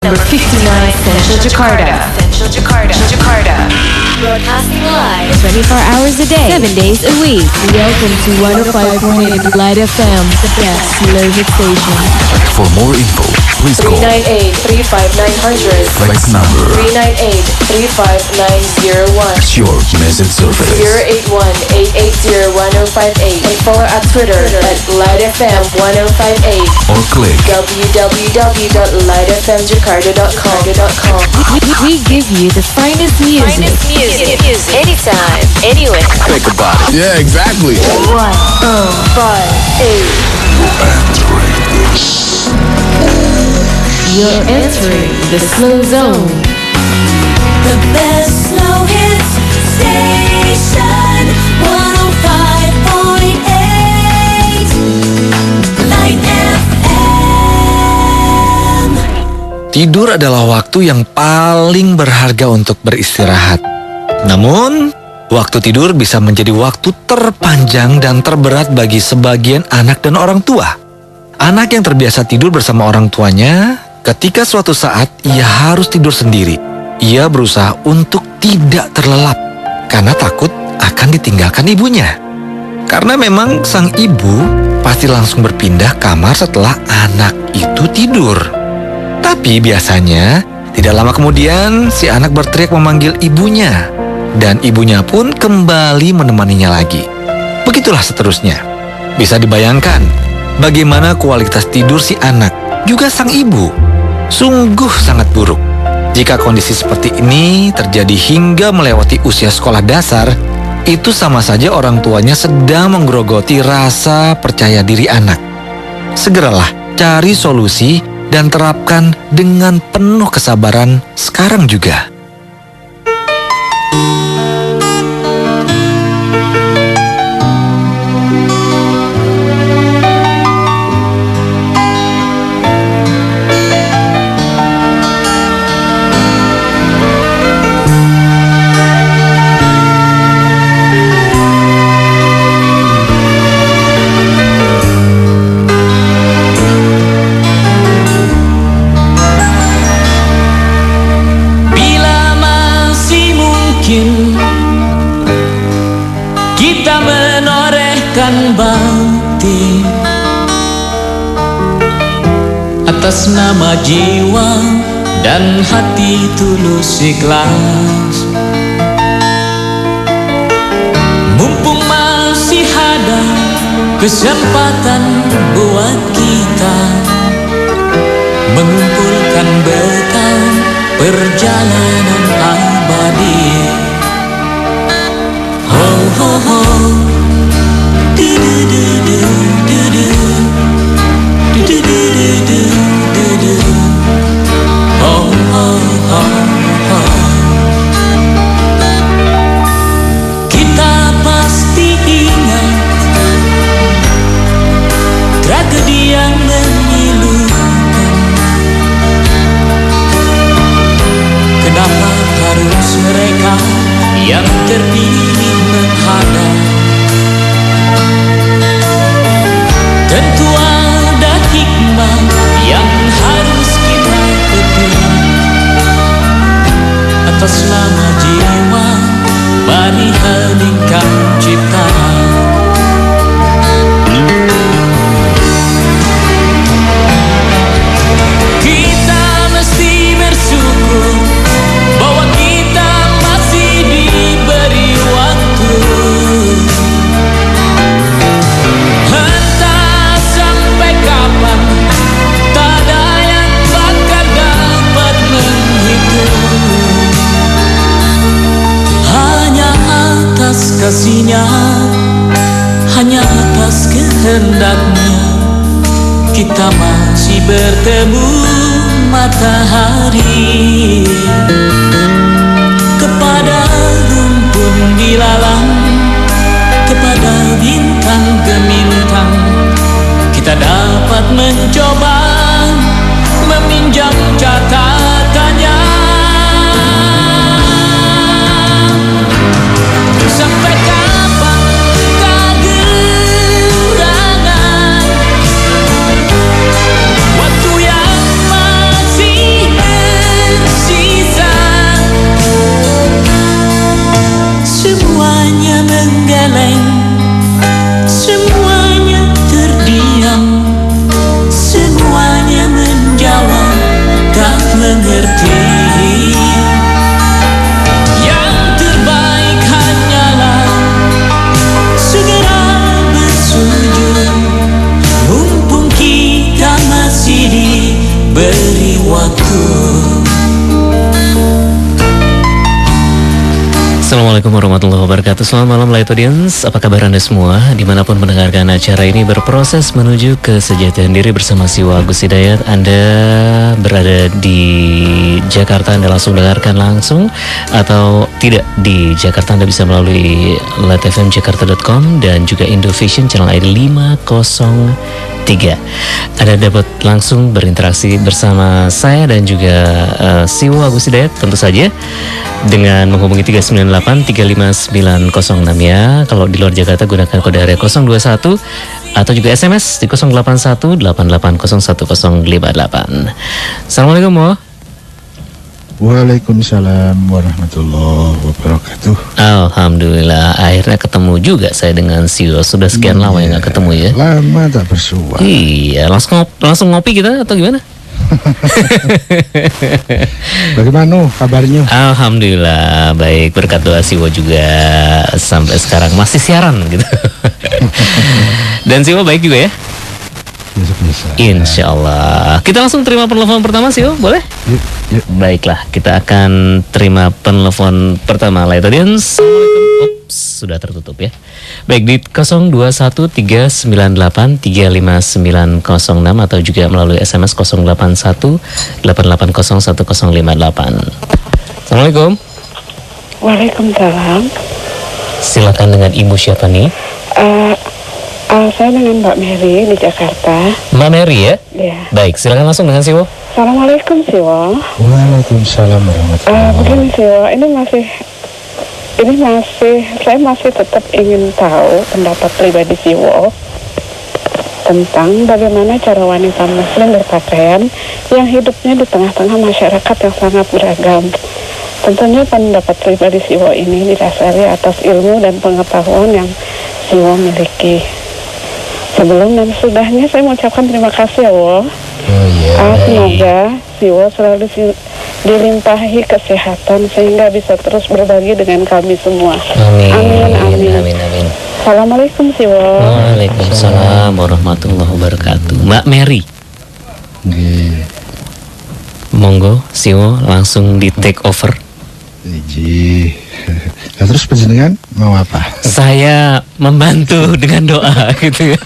Number 59, Central Jakarta. Broadcasting live 24 hours a day, 7 days a week. Welcome to 105.8 Light FM, the best music station. For more info, please call 398-35900. flex number 398-35901. Short Message Service 081-880-1058. And follow at Twitter at Light FM 1058. or click www.lightfmjakarta.com. We give you the finest music. Anytime, anywhere. think about it. Yeah, exactly. 105.8. You're entering the slow zone. The best slow hits station 105.8 Light FM. Tidur adalah waktu yang paling berharga untuk beristirahat. Namun, waktu tidur bisa menjadi waktu terpanjang dan terberat bagi sebagian anak dan orang tua. Anak yang terbiasa tidur bersama orang tuanya, ketika suatu saat ia harus tidur sendiri. Ia berusaha untuk tidak terlelap karena takut akan ditinggalkan ibunya. Karena memang sang ibu pasti langsung berpindah kamar setelah anak itu tidur. Tapi biasanya tidak lama kemudian si anak berteriak memanggil ibunya. Dan ibunya pun kembali menemaninya lagi. Begitulah seterusnya. Bisa dibayangkan bagaimana kualitas tidur si anak, juga sang ibu. Sungguh sangat buruk. Jika kondisi seperti ini terjadi hingga melewati usia sekolah dasar, itu sama saja orang tuanya sedang menggerogoti rasa percaya diri anak. Segeralah cari solusi dan terapkan dengan penuh kesabaran sekarang juga. Kita menorehkan bakti atas nama jiwa dan hati tulus ikhlas. Mumpung masih ada kesempatan buat kita mengumpulkan bekal perjalanan abadi. Ho ho ho, du du du du du du, du du du du du du du, ho ho ho ho. Kita pasti ingat tragedi yang memilukan. Kenapa harus mereka yang terpilih menghadap? Tentu ada hikmah yang harus kita petik. Atas nama jiwa, mari heningkan cipta. Kita mesti bersyukur bahwa kita masih diberi waktu. Entah sampai kapan, tak ada yang bakal dapat menghitung. Hanya atas kasih-Nya, hanya atas kehendak-Nya, kita masih bertemu matahari. Kepada rumpun dilalang, kepada bintang gemintang, kita dapat mencoba meminjam catatannya. Sampai kapan kegerangan waktu yang masih Assalamualaikum warahmatullahi wabarakatuh. Selamat malam Light Audience. Apa kabar Anda semua? Dimanapun mendengarkan acara ini berproses menuju kesejahteraan diri bersama Siwa Agus Hidayat. Anda berada di Jakarta, Anda langsung dengarkan langsung. Atau tidak di Jakarta, Anda bisa melalui lightfmjakarta.com dan juga Indovision channel ID 503. Anda dapat langsung berinteraksi bersama saya dan juga Siwa Agus Hidayat tentu saja dengan menghubungi 398-35906 ya. Kalau di luar Jakarta gunakan kode area 021 atau juga SMS di 081-880-1058. Assalamualaikum Mo. Waalaikumsalam warahmatullahi wabarakatuh. Alhamdulillah, akhirnya ketemu juga saya dengan Sio. Sudah sekian lama ya nggak ketemu ya. Lama tak bersua. Iya, langsung ngopi kita atau gimana? Bagaimana kabarnya? Alhamdulillah baik, berkat doa Siwo juga sampai sekarang masih siaran gitu. Dan Siwo baik juga ya? Biasa-biasa. Insya Allah. Kita langsung terima penelpon pertama Siwo, boleh? Yuk. Baiklah, kita akan terima penelpon pertama Light Audience. Assalamualaikum. Ups, sudah tertutup ya. Baik, di 021398359006 atau juga melalui SMS 081-880-1058. Assalamualaikum. Waalaikumsalam. Silakan, dengan Ibu siapa nih? Saya dengan Mbak Mary di Jakarta. Mbak Mary ya? Ya. Baik, silakan langsung dengan Siwo. Assalamualaikum Siwo. Waalaikumsalam warahmatullahi Begini Siwo, saya masih tetap ingin tahu pendapat pribadi Siwo tentang bagaimana cara wanita muslim berpakaian yang hidupnya di tengah-tengah masyarakat yang sangat beragam. Tentunya pendapat pribadi Siwo ini didasari atas ilmu dan pengetahuan yang Siwo miliki. Sebelum dan sesudahnya saya mengucapkan terima kasih ya Wo. Semoga Siwo selalu dilimpahi kesehatan sehingga bisa terus berbagi dengan kami semua. Amin. Assalamualaikum Siwo. Waalaikumsalam warahmatullahi wabarakatuh. Mbak Mary. Monggo Siwo langsung di take over. Nah, terus penjenengan mau apa? Saya membantu dengan doa gitu ya.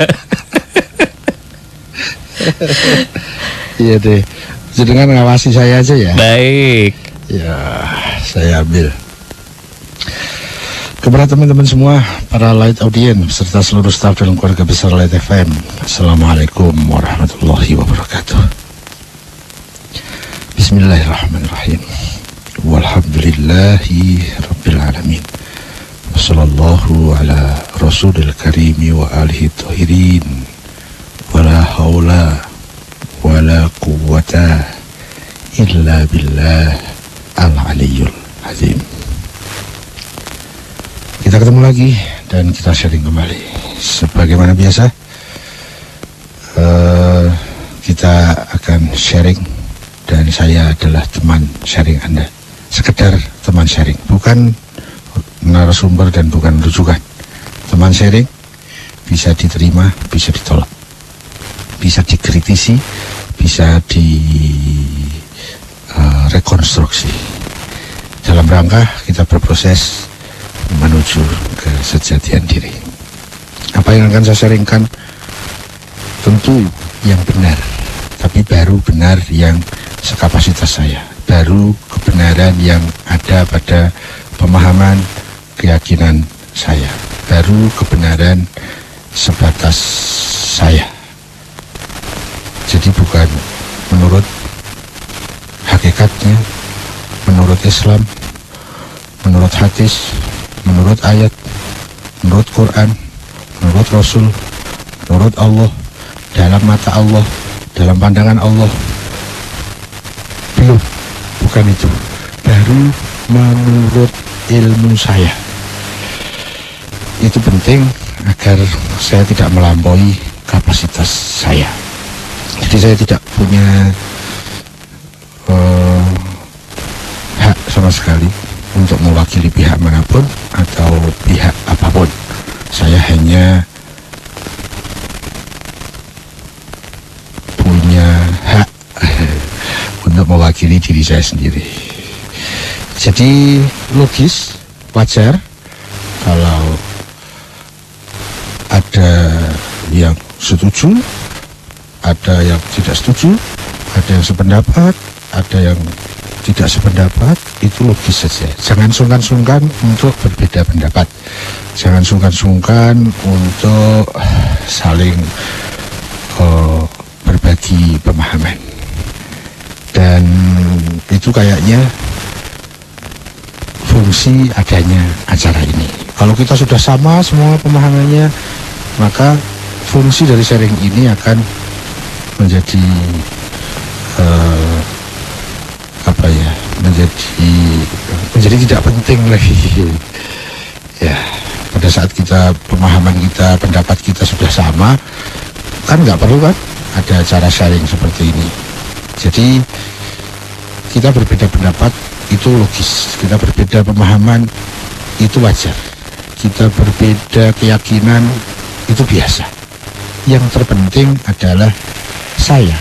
Iya deh, penjenengan ngawasi saya aja ya. Baik. Ya, saya ambil. Kepada teman-teman semua, para Light Audience serta seluruh staf dan keluarga besar Light FM, Assalamualaikum warahmatullahi wabarakatuh. Bismillahirrahmanirrahim. Walhamdulillahi rabbil alamin. Wassallallahu ala rasulil karimi wa alihi tahirin. Wala hawla wala quwwata illa billah al-aliyyul azim. Kita ketemu lagi dan kita sharing kembali. Sebagaimana biasa, kita akan sharing dan saya adalah teman sharing Anda. Sekedar teman sharing, bukan narasumber dan bukan rujukan. Teman sharing bisa diterima, bisa ditolak, bisa dikritisi, bisa rekonstruksi dalam rangka kita berproses menuju kesejatian diri. Apa yang akan saya sharingkan tentu yang benar, tapi baru benar yang sekapasitas saya, baru kebenaran yang ada pada pemahaman keyakinan saya, baru kebenaran sebatas saya. Jadi bukan menurut hakikatnya, menurut Islam, menurut hadis, menurut ayat, menurut Quran, menurut Rasul, menurut Allah, dalam mata Allah, dalam pandangan Allah. Belum, bukan itu. Baru menurut ilmu saya. Itu penting agar saya tidak melampaui kapasitas saya. Jadi saya tidak punya hak sama sekali untuk mewakili pihak manapun atau pihak apapun. Saya hanya punya hak untuk mewakili diri saya sendiri. Jadi logis wajar kalau ada yang setuju, ada yang tidak setuju, ada yang sependapat, ada yang tidak sependapat. Itu logis saja. Jangan sungkan-sungkan untuk berbeda pendapat. Jangan sungkan-sungkan untuk saling berbagi pemahaman. Dan itu kayaknya fungsi adanya acara ini. Kalau kita sudah sama semua pemahamannya, maka fungsi dari sharing ini akan menjadi menjadi tidak penting lagi. Ya, pada saat pemahaman kita, pendapat kita sudah sama, kan nggak perlu kan ada acara sharing seperti ini. Jadi kita berbeda pendapat itu logis, kita berbeda pemahaman itu wajar, kita berbeda keyakinan itu biasa. Yang terpenting adalah saya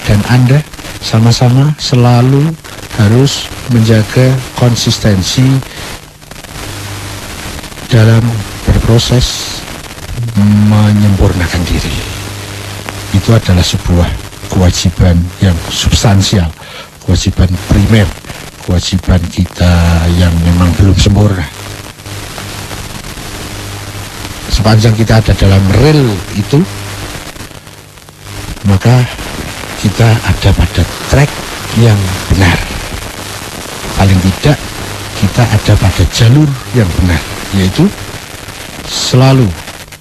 dan Anda sama-sama selalu harus menjaga konsistensi dalam berproses menyempurnakan diri. Itu adalah sebuah kewajiban yang substansial, kewajiban primer, kewajiban kita yang memang belum sempurna. Sepanjang kita ada dalam rel itu, maka kita ada pada track yang benar. Paling tidak kita ada pada jalur yang benar, yaitu selalu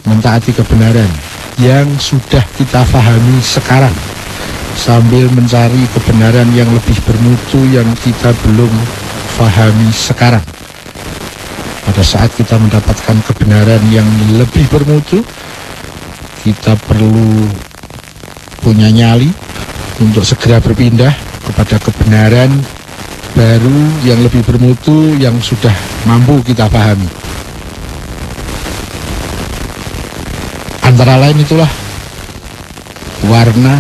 mentaati kebenaran yang sudah kita pahami sekarang, sambil mencari kebenaran yang lebih bermutu yang kita belum pahami sekarang. Pada saat kita mendapatkan kebenaran yang lebih bermutu, kita perlu punya nyali untuk segera berpindah kepada kebenaran baru yang lebih bermutu yang sudah mampu kita pahami. Antara lain itulah warna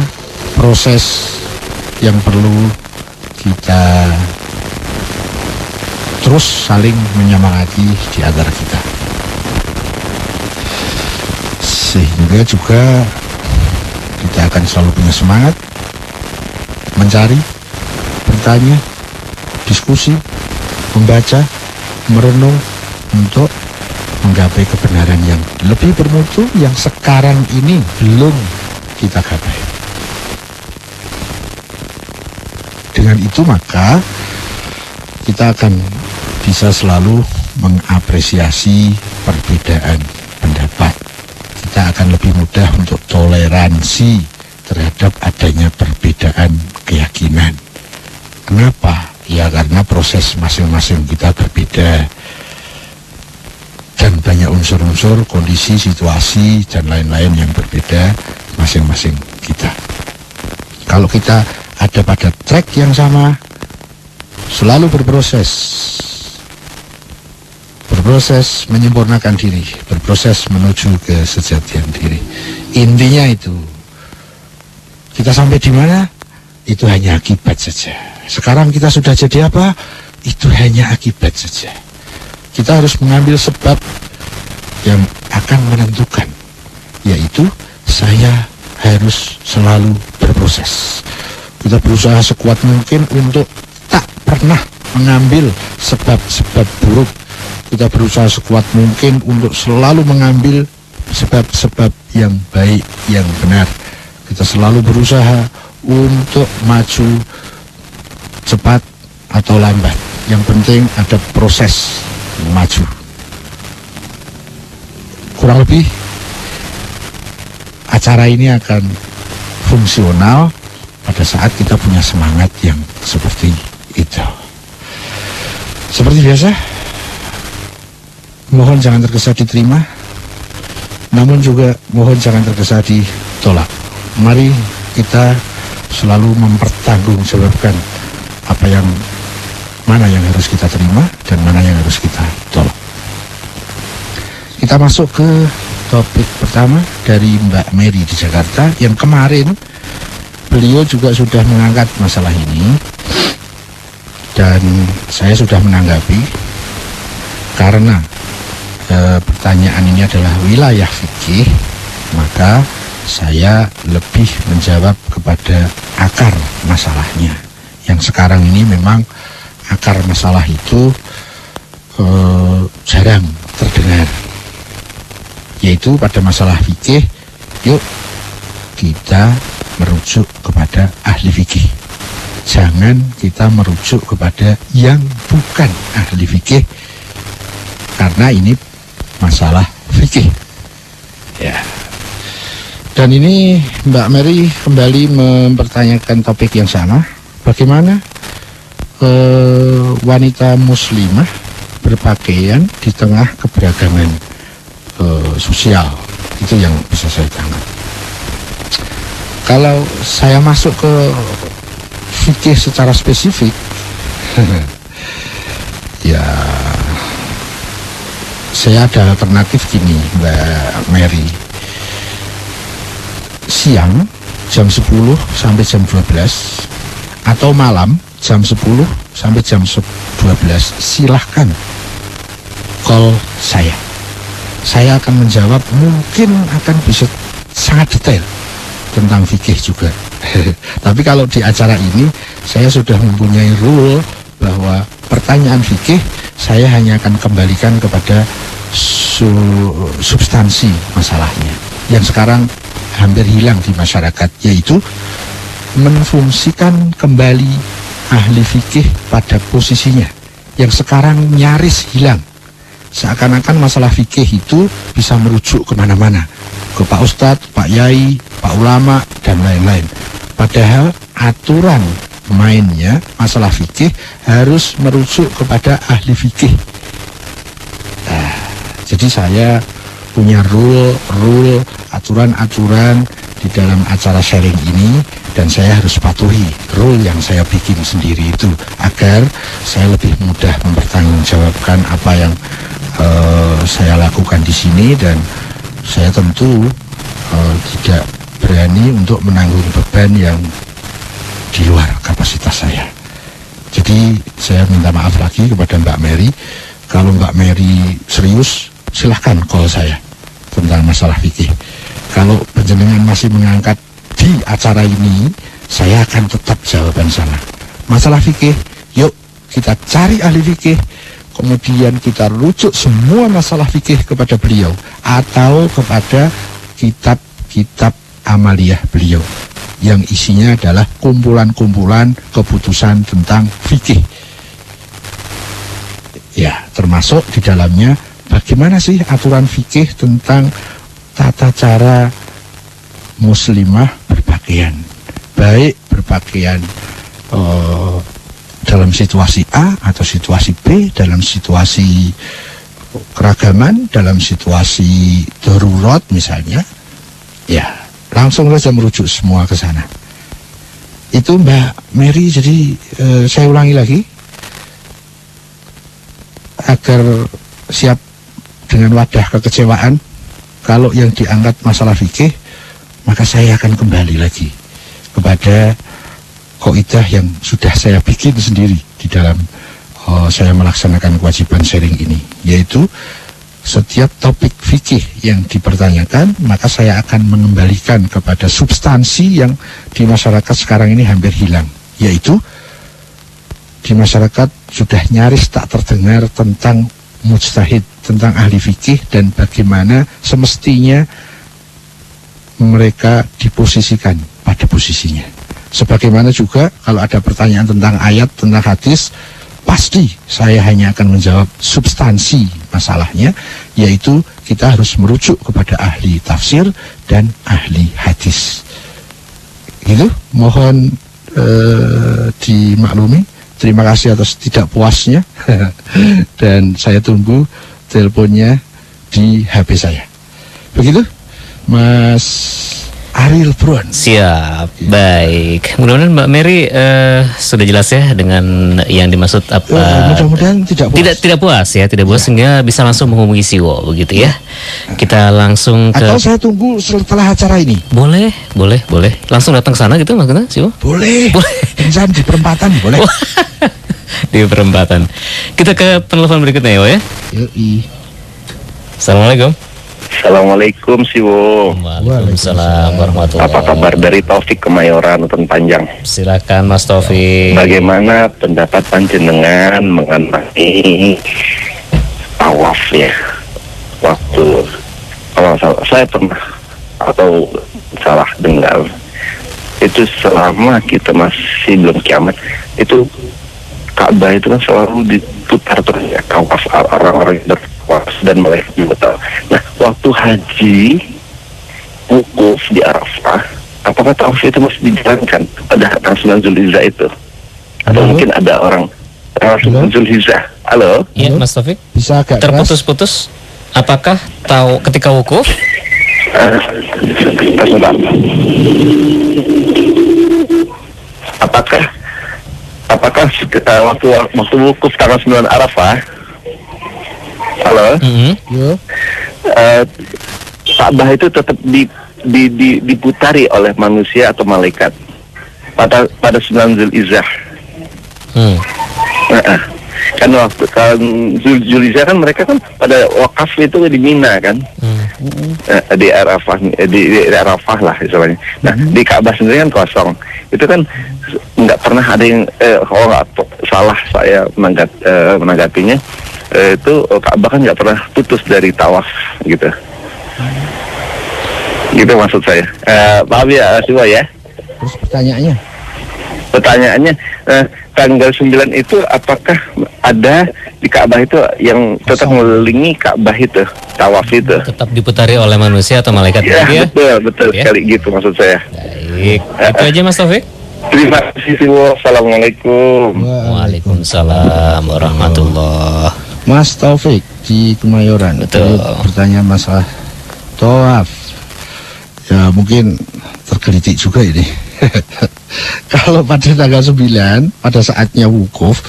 proses yang perlu kita terus saling menyemangati di antara kita, sehingga juga kita akan selalu punya semangat mencari, bertanya, diskusi, membaca, merenung untuk menggapai kebenaran yang lebih bermutu yang sekarang ini belum kita gapai. Dengan itu maka kita akan bisa selalu mengapresiasi perbedaan pendapat. Kita akan lebih mudah untuk toleransi terhadap adanya perbedaan keyakinan. Kenapa? Ya karena proses masing-masing kita berbeda, dan banyak unsur-unsur, kondisi, situasi, dan lain-lain yang berbeda masing-masing kita. Kalau kita ada pada track yang sama, selalu berproses menyempurnakan diri, berproses menuju kesejatian diri. Intinya itu, kita sampai di mana, itu hanya akibat saja. Sekarang kita sudah jadi apa, itu hanya akibat saja. Kita harus mengambil sebab yang akan menentukan, yaitu saya harus selalu berproses. Kita berusaha sekuat mungkin untuk tak pernah mengambil sebab-sebab buruk. Kita berusaha sekuat mungkin untuk selalu mengambil sebab-sebab yang baik, yang benar. Kita selalu berusaha untuk maju cepat atau lambat. Yang penting ada proses maju. Kurang lebih acara ini akan fungsional pada saat kita punya semangat yang seperti itu. Seperti biasa, mohon jangan tergesa diterima, namun juga mohon jangan tergesa ditolak. Mari kita selalu mempertanggungjawabkan mana yang harus kita terima dan mana yang harus kita tolak. Kita masuk ke topik pertama dari Mbak Mary di Jakarta, yang kemarin beliau juga sudah mengangkat masalah ini dan saya sudah menanggapi. karena pertanyaan ini adalah wilayah fikih, maka saya lebih menjawab kepada akar masalahnya. Yang sekarang ini memang akar masalah itu jarang terdengar, yaitu pada masalah fikih. Yuk kita merujuk kepada ahli fikih, jangan kita merujuk kepada yang bukan ahli fikih, karena ini masalah fikih. Ya. Dan ini Mbak Mary kembali mempertanyakan topik yang sama, bagaimana wanita muslimah berpakaian di tengah keberagaman sosial. Itu yang bisa saya tangkap. Kalau saya masuk ke fikih secara spesifik, ya saya ada alternatif gini, Mbak Mary. Siang jam 10 sampai jam 12 atau malam jam 10 sampai jam 12, silahkan call saya. Saya akan menjawab, mungkin akan bisa sangat detail tentang fikih juga. Tapi kalau di acara ini saya sudah mempunyai rule bahwa pertanyaan fikih saya hanya akan kembalikan kepada substansi masalahnya yang sekarang hampir hilang di masyarakat, yaitu menfungsikan kembali ahli fikih pada posisinya yang sekarang nyaris hilang. Seakan-akan masalah fikih itu bisa merujuk kemana-mana, ke Pak Ustadz, Pak Yai, Pak Ulama, dan lain-lain. Padahal aturan mainnya masalah fikih harus merujuk kepada ahli fikih. Nah, jadi saya punya rule, aturan-aturan di dalam acara sharing ini, dan saya harus patuhi rule yang saya bikin sendiri itu agar saya lebih mudah mempertanggungjawabkan apa yang saya lakukan di sini, dan saya tentu tidak berani untuk menanggung beban yang di luar kapasitas saya. Jadi saya minta maaf lagi kepada Mbak Mary. Kalau Mbak Mary serius, silahkan call saya tentang masalah fikih. Kalau penjenengan masih mengangkat di acara ini, saya akan tetap jawaban sama. Masalah fikih, yuk kita cari ahli fikih, kemudian kita rujuk semua masalah fikih kepada beliau atau kepada kitab-kitab amaliyah beliau yang isinya adalah kumpulan-kumpulan keputusan tentang fikih. Ya, termasuk di dalamnya bagaimana sih aturan fikih tentang tata cara muslimah berpakaian, baik berpakaian dalam situasi A atau situasi B, dalam situasi keragaman, dalam situasi darurat misalnya. Ya, langsung saja merujuk semua ke sana. Itu Mbak Mary. Jadi saya ulangi lagi agar siap dengan wadah kekecewaan. Kalau yang diangkat masalah fikih, maka saya akan kembali lagi kepada kaidah yang sudah saya bikin sendiri di dalam saya melaksanakan kewajiban sharing ini, yaitu setiap topik fikih yang dipertanyakan, maka saya akan mengembalikan kepada substansi yang di masyarakat sekarang ini hampir hilang, yaitu di masyarakat sudah nyaris tak terdengar tentang mujtahid, tentang ahli fikih, dan bagaimana semestinya mereka diposisikan pada posisinya. Sebagaimana juga kalau ada pertanyaan tentang ayat, tentang hadis, pasti saya hanya akan menjawab substansi masalahnya, yaitu kita harus merujuk kepada ahli tafsir dan ahli hadis. Gitu, mohon dimaklumi. Terima kasih atas tidak puasnya dan saya tunggu teleponnya di HP saya. Begitu, Mas Ariel Bron. Siap, baik. Mudah-mudahan Mbak Mary sudah jelas ya dengan yang dimaksud apa. Mudah-mudahan tidak puas. Tidak puas ya, tidak puas sehingga bisa langsung menghubungi Siwo begitu ya. Kita langsung ke. Atau saya tunggu setelah acara ini. Boleh. Langsung datang ke sana gitu maksudnya Siwo? Boleh. Kencan di perempatan boleh. di perempatan. Kita ke penelpon berikutnya ya. Yoi. Assalamualaikum. Assalamualaikum Siwo. Waalaikumsalam warahmatullahi. Apa kabar dari Taufik Kemayoran Hutan Panjang? Silakan Mas Taufik. Bagaimana pendapat panjenengan mengenai tawaf ya? Waktu kalau saya pernah atau salah dengar itu selama kita masih belum kiamat itu Ka'bah itu kan selalu diputar terus ya, tawaf orang-orang yang bertawaf dan mereka juga. Nah, waktu haji wukuf di Arafah, apakah tawaf itu masih dijalankan pada tanggal 9 Zulhijjah itu? Atau mungkin ada orang tanggal Zulhijjah? Halo? Iya, Mas Taufik. Bisa agak terputus-putus. Apakah tahu ketika wukuf? Sebentar. Apakah waktu wukuf tanggal 9 Arafah? Halo? Ka'bah itu tetap diputari oleh manusia atau malaikat pada 9 Zulhijjah. Kan waktu Zulhijjah kan mereka kan pada wakaf itu di Mina kan, di Arafah lah istilahnya. Nah di Ka'bah sendiri kan kosong. Itu kan nggak pernah ada yang salah saya menanggapinya. Itu Ka'bah kan nggak pernah putus dari tawaf gitu. Gitu maksud saya. Paham ya Siwa ya? Terus pertanyaannya tanggal 9 itu apakah ada di Ka'bah itu yang tetap mengelilingi Ka'bah itu, tawaf itu? Tetap diputari oleh manusia atau malaikat ya? Betul ya? Sekali gitu maksud saya. Baik, itu aja Mas Taufik. Terima kasih Siwo. Assalamualaikum. Waalaikumsalam warahmatullah. Mas Taufik di Kemayoran. Betul. Bertanya masalah tawaf. Ya mungkin tergelitik juga ini. Kalau pada tanggal 9 pada saatnya wukuf,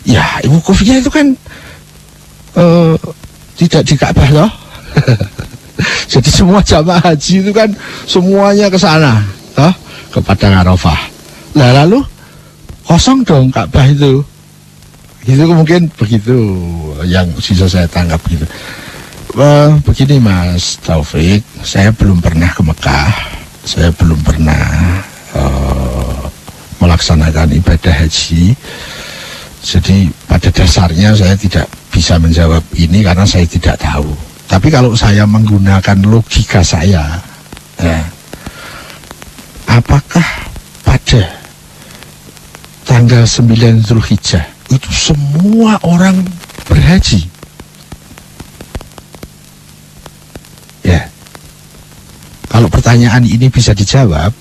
ya wukufnya itu kan tidak di Ka'bah loh. Jadi semua jamaah haji itu kan semuanya ke sana, toh, ke Padang Arafah. Lah lalu kosong dong Ka'bah itu. Itu mungkin begitu yang bisa saya tangkap gitu. Begini Mas Taufik, saya belum pernah ke Mekah, saya belum pernah melaksanakan ibadah haji. Jadi pada dasarnya saya tidak bisa menjawab ini karena saya tidak tahu. Tapi kalau saya menggunakan logika saya, apakah pada tanggal 9 Zulhijjah itu semua orang berhaji? Ya, kalau pertanyaan ini bisa dijawab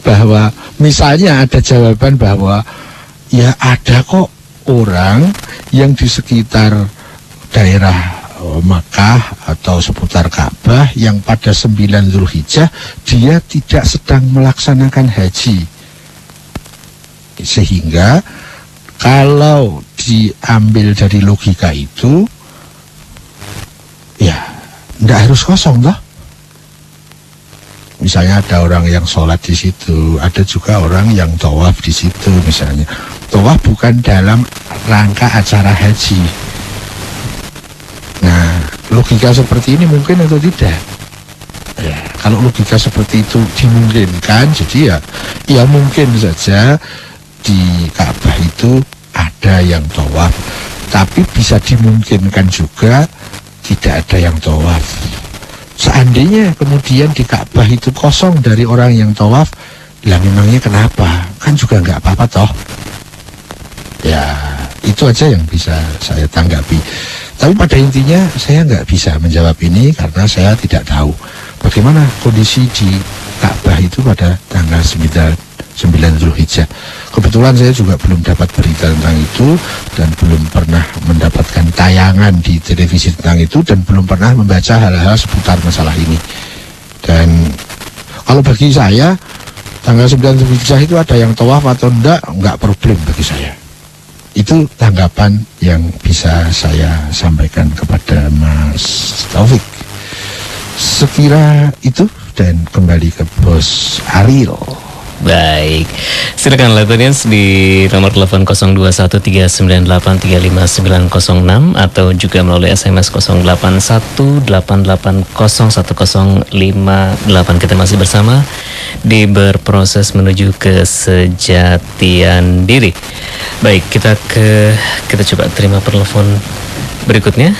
bahwa misalnya ada jawaban bahwa ya ada kok orang yang di sekitar daerah Makkah atau seputar Ka'bah yang pada 9 Zulhijjah dia tidak sedang melaksanakan haji, sehingga kalau diambil dari logika itu ya tidak harus kosong toh. Misalnya ada orang yang sholat di situ, ada juga orang yang tawaf di situ misalnya. Tawaf bukan dalam rangka acara haji. Nah, logika seperti ini mungkin atau tidak? Ya, kalau logika seperti itu dimungkinkan, jadi ya mungkin saja di Ka'bah itu ada yang tawaf, tapi bisa dimungkinkan juga tidak ada yang tawaf. Seandainya kemudian di Ka'bah itu kosong dari orang yang tawaf, lah memangnya kenapa? Kan juga nggak apa-apa toh. Ya itu aja yang bisa saya tanggapi. Tapi pada intinya saya nggak bisa menjawab ini karena saya tidak tahu bagaimana kondisi di Ka'bah itu pada tanggal 9 Zulhijjah. Kebetulan saya juga belum dapat berita tentang itu dan belum pernah mendapatkan tayangan di televisi tentang itu dan belum pernah membaca hal-hal seputar masalah ini. Dan kalau bagi saya tanggal 9 Zulhijjah itu ada yang tawaf atau enggak problem bagi saya. Itu tanggapan yang bisa saya sampaikan kepada Mas Taufik. Sekira itu dan kembali ke Bos Ariel. Baik, silakan Letonians di nomor telepon 0213983596 atau juga melalui SMS 0818801058. Kita masih bersama di Berproses Menuju Kesejatian Diri. Baik, kita coba terima penelpon berikutnya.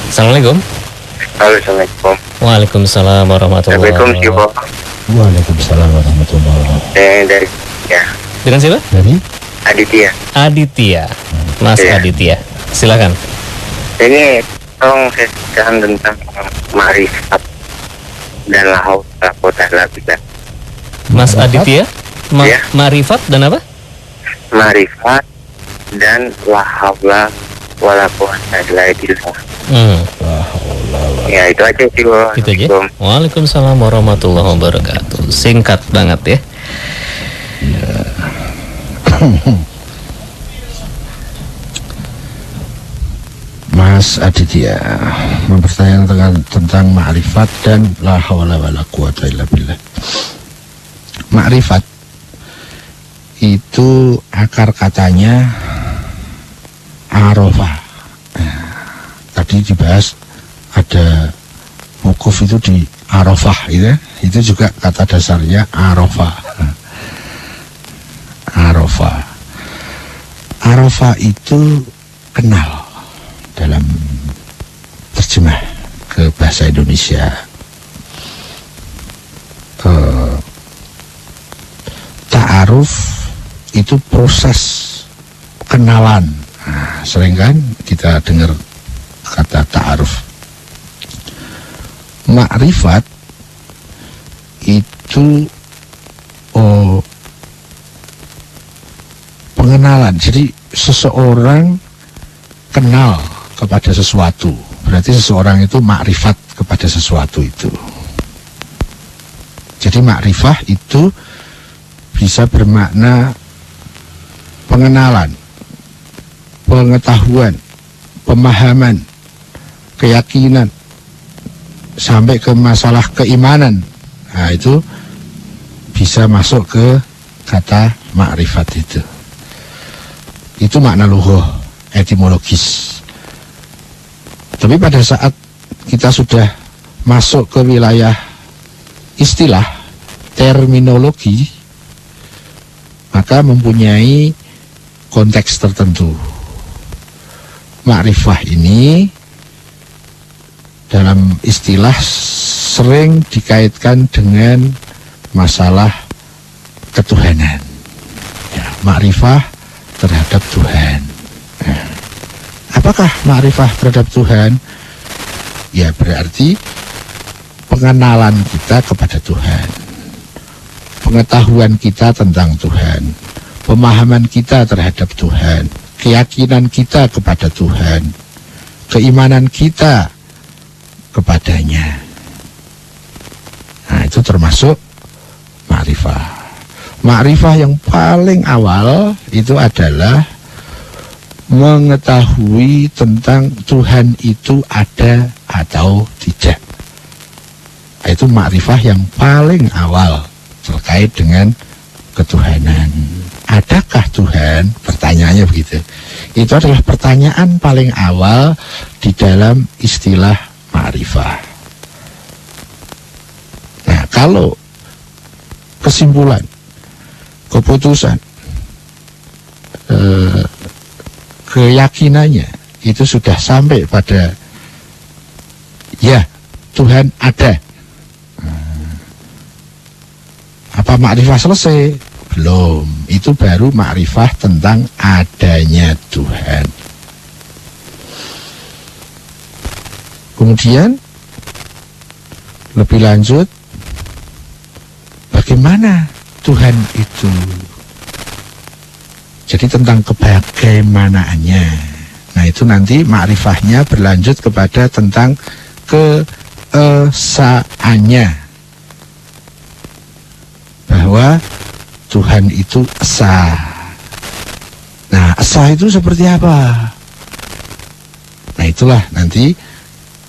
Assalamualaikum. Assalamualaikum. Waalaikumsalam warahmatullahi wabarakatuh. Waalaikumsalam warahmatullahi wabarakatuh. Dari ya. Dengan siapa? Dari Aditya. Aditya, Mas Iya. Aditya, silakan. Ini tolong saya ceritakan tentang ma'rifat dan la haula wala quwwata illa billah. Mas Aditya, Iya. Ma'rifat dan apa? Ma'rifat dan la haula wala quwwata illa billah. Ya itu aja sih. Gitu aja. Waalaikumsalam warahmatullahi wabarakatuh. Singkat banget ya. Mas Aditya mempertanyakan tentang ma'rifat dan la haula wala quwwata illa billah. Ma'rifat itu akar katanya arafah. Tadi dibahas ada wukuf itu di arafah gitu ya. Itu juga kata dasarnya arafah. Arafah. Arafah itu kenal dalam terjemah ke bahasa Indonesia. Ta'aruf itu proses kenalan. Nah, sering kan kita dengar kata ta'aruf. Ma'rifat itu pengenalan. Jadi seseorang kenal kepada sesuatu, berarti seseorang itu ma'rifat kepada sesuatu itu. Jadi ma'rifah itu bisa bermakna pengenalan, pengetahuan, pemahaman, keyakinan, sampai ke masalah keimanan. Nah, itu bisa masuk ke kata ma'rifat itu. Itu makna lughah, etimologis. Tapi pada saat kita sudah masuk ke wilayah istilah, terminologi, maka mempunyai konteks tertentu. Ma'rifah ini dalam istilah sering dikaitkan dengan masalah ketuhanan. Ya, ma'rifah terhadap Tuhan. Nah, apakah ma'rifah terhadap Tuhan? Ya berarti pengenalan kita kepada Tuhan, pengetahuan kita tentang Tuhan, pemahaman kita terhadap Tuhan, keyakinan kita kepada Tuhan, keimanan kita kepadanya. Nah, itu termasuk ma'rifah. Ma'rifah yang paling awal itu adalah mengetahui tentang Tuhan itu ada atau tidak. Itu ma'rifah yang paling awal terkait dengan ketuhanan. Adakah Tuhan? Pertanyaannya begitu. Itu adalah pertanyaan paling awal di dalam istilah ma'rifah. Nah, kalau kesimpulan, keputusan, keyakinannya itu sudah sampai pada ya Tuhan ada, apa ma'rifah selesai? Belum. Itu baru ma'rifah tentang adanya Tuhan. Kemudian lebih lanjut, bagaimana Tuhan itu? Jadi tentang kebagaimanaannya. Nah, itu nanti ma'rifahnya berlanjut kepada tentang keesaannya, bahwa Tuhan itu esa. Nah, esa itu seperti apa? Nah, itulah nanti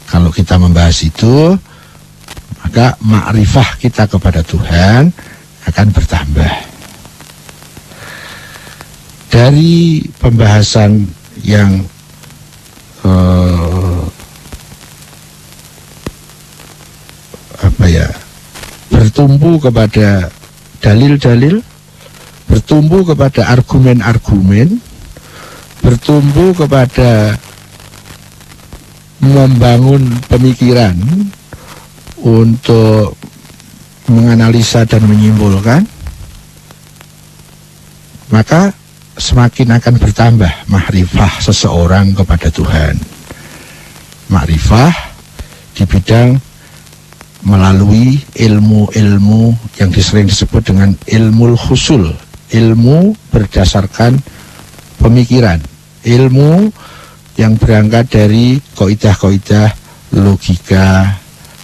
kalau kita membahas itu, maka ma'rifah kita kepada Tuhan akan bertambah. Dari pembahasan yang bertumbuh kepada dalil-dalil, bertumbuh kepada argumen-argumen, bertumbuh kepada membangun pemikiran untuk menganalisa dan menyimpulkan, maka semakin akan bertambah makrifah seseorang kepada Tuhan. Makrifah di bidang melalui ilmu-ilmu yang sering disebut dengan ilmu husul, ilmu berdasarkan pemikiran, ilmu yang berangkat dari kaidah-kaidah logika,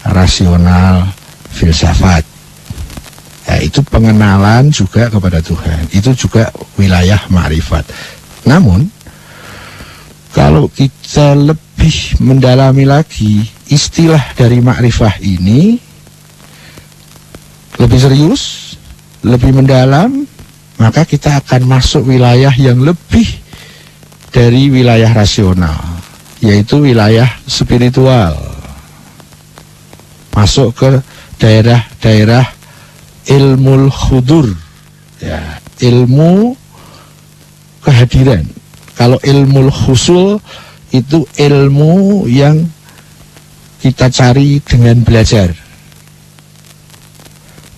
rasional, filsafat. Ya, itu pengenalan juga kepada Tuhan. Itu juga wilayah makrifat. Namun, kalau kita lebih mendalami lagi istilah dari makrifah ini, lebih serius, lebih mendalam, maka kita akan masuk wilayah yang lebih dari wilayah rasional, yaitu wilayah spiritual. Masuk ke daerah-daerah ilmu hudur, ya, ilmu kehadiran. Kalau ilmu husul itu ilmu yang kita cari dengan belajar,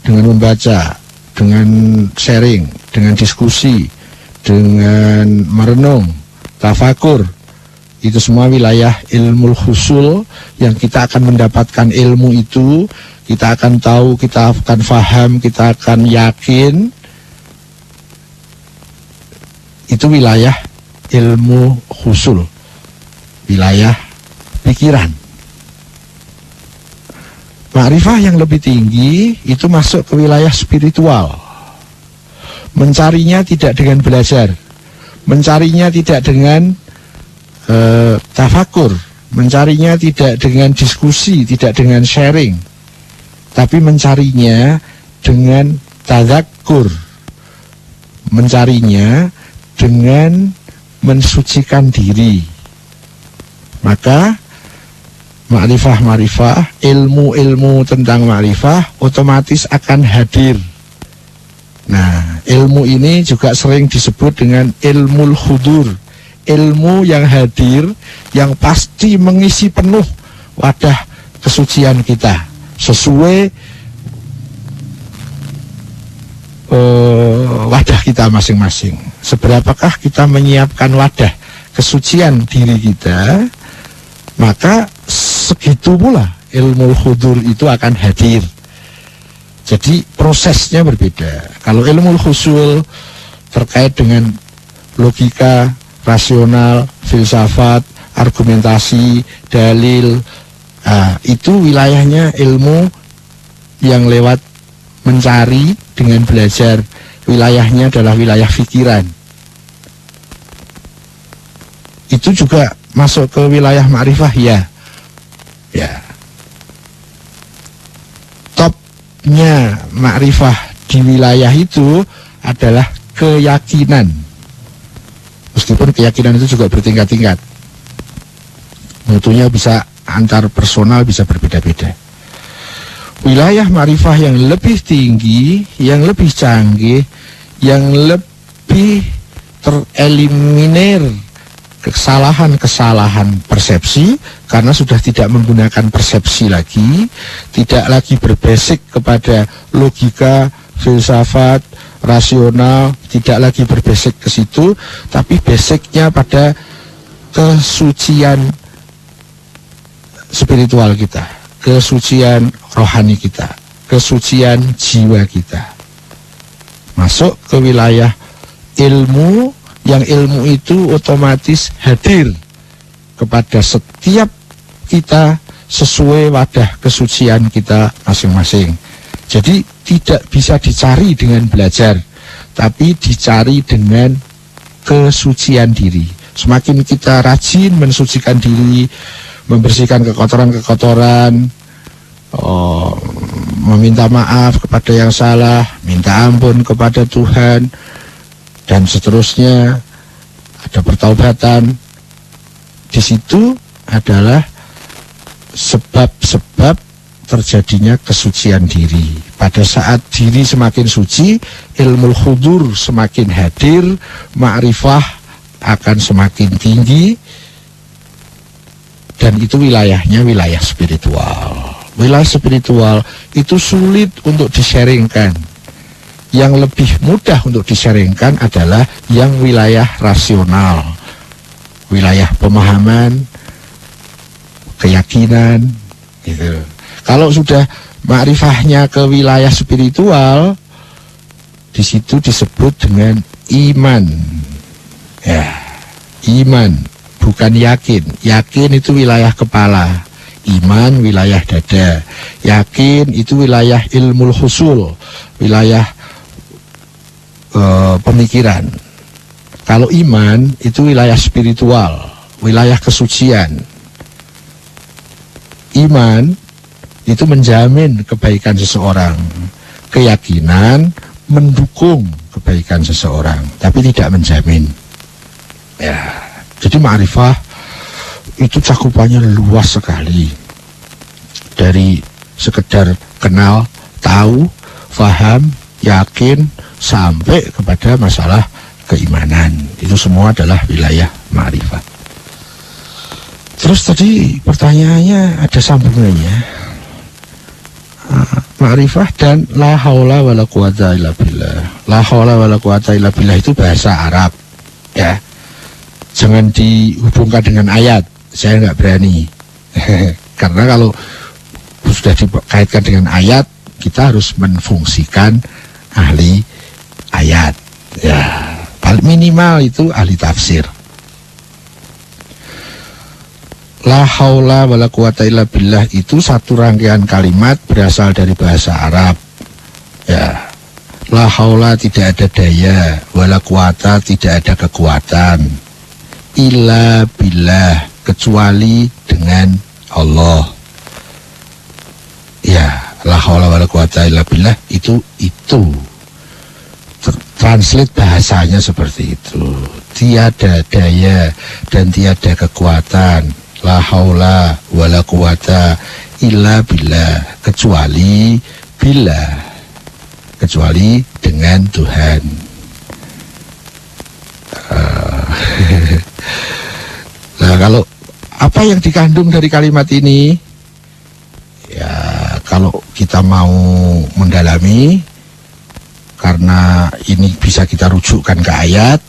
dengan membaca, dengan sharing, dengan diskusi, dengan merenung, tafakur. Itu semua wilayah ilmu husul yang kita akan mendapatkan ilmu itu, kita akan tahu, kita akan faham, kita akan yakin. Itu wilayah ilmu husul, wilayah pikiran. Makrifah yang lebih tinggi itu masuk ke wilayah spiritual. Mencarinya tidak dengan belajar, mencarinya tidak dengan tafakur, mencarinya tidak dengan diskusi, tidak dengan sharing, tapi mencarinya dengan tadzakur, mencarinya dengan mensucikan diri. Maka makrifah, ilmu-ilmu tentang makrifah otomatis akan hadir. Nah, ilmu ini juga sering disebut dengan ilmu hudur, ilmu yang hadir, yang pasti mengisi penuh wadah kesucian kita sesuai wadah kita masing-masing. Seberapakah kita menyiapkan wadah kesucian diri kita, maka segitu pula ilmu hudur itu akan hadir. Jadi prosesnya berbeda. Kalau ilmu husul terkait dengan logika, rasional, filsafat, argumentasi, dalil, itu wilayahnya ilmu yang lewat mencari dengan belajar. Wilayahnya adalah wilayah pikiran. Itu juga masuk ke wilayah makrifah, ya. Topnya makrifah di wilayah itu adalah keyakinan. Meskipun keyakinan itu juga bertingkat-tingkat, mutunya bisa antar personal, bisa berbeda-beda. Wilayah makrifah yang lebih tinggi, yang lebih canggih, yang lebih tereliminir kesalahan-kesalahan persepsi, karena sudah tidak menggunakan persepsi lagi, tidak lagi berbasis kepada logika, filsafat, rasional, tidak lagi berbasis ke situ, tapi basicnya pada kesucian spiritual kita, kesucian rohani kita, kesucian jiwa kita. Masuk ke wilayah ilmu, yang ilmu itu otomatis hadir kepada setiap kita sesuai wadah kesucian kita masing-masing. Jadi tidak bisa dicari dengan belajar, tapi dicari dengan kesucian diri. Semakin kita rajin mensucikan diri, membersihkan kekotoran-kekotoran, meminta maaf kepada yang salah, minta ampun kepada Tuhan, dan seterusnya, ada pertaubatan. Di situ adalah sebab-sebab terjadinya kesucian diri. Pada saat diri semakin suci, ilmu hudur semakin hadir, ma'rifah akan semakin tinggi, dan itu wilayahnya wilayah spiritual. Wilayah spiritual itu sulit untuk di-sharingkan. Yang lebih mudah untuk di-sharingkan adalah yang wilayah rasional, wilayah pemahaman, keyakinan, gitu. Kalau sudah makrifahnya ke wilayah spiritual, di situ disebut dengan iman. Ya, iman, bukan yakin. Yakin itu wilayah kepala, iman wilayah dada. Yakin itu wilayah ilmul husul, wilayah pemikiran. Kalau iman itu wilayah spiritual, wilayah kesucian. Iman itu menjamin kebaikan seseorang. Keyakinan mendukung kebaikan seseorang, tapi tidak menjamin. Ya, jadi ma'rifah itu cakupannya luas sekali. Dari sekedar kenal, tahu, faham, yakin, sampai kepada masalah keimanan. Itu semua adalah wilayah ma'rifah. Terus tadi pertanyaannya ada sambungannya. Ma'rifah dan la haula wala quwata illa billah. La haula wala quwata illa billah itu bahasa Arab, ya. Jangan dihubungkan dengan ayat. Saya nggak berani. Karena kalau sudah dikaitkan dengan ayat, kita harus menfungsikan ahli ayat, ya, paling minimal itu ahli tafsir. La haula wala quwata illa billah itu satu rangkaian kalimat berasal dari bahasa Arab, ya. La haula tidak ada daya, wala quwata tidak ada kekuatan, illa billah kecuali dengan Allah, ya. La haula wala quwata illa billah itu translate bahasanya seperti itu. Tiada daya dan tiada kekuatan, la haula wala quwata illa billah kecuali billah, kecuali dengan Tuhan. Nah, kalau apa yang dikandung dari kalimat ini, ya, kalau kita mau mendalami, karena ini bisa kita rujukkan ke ayat,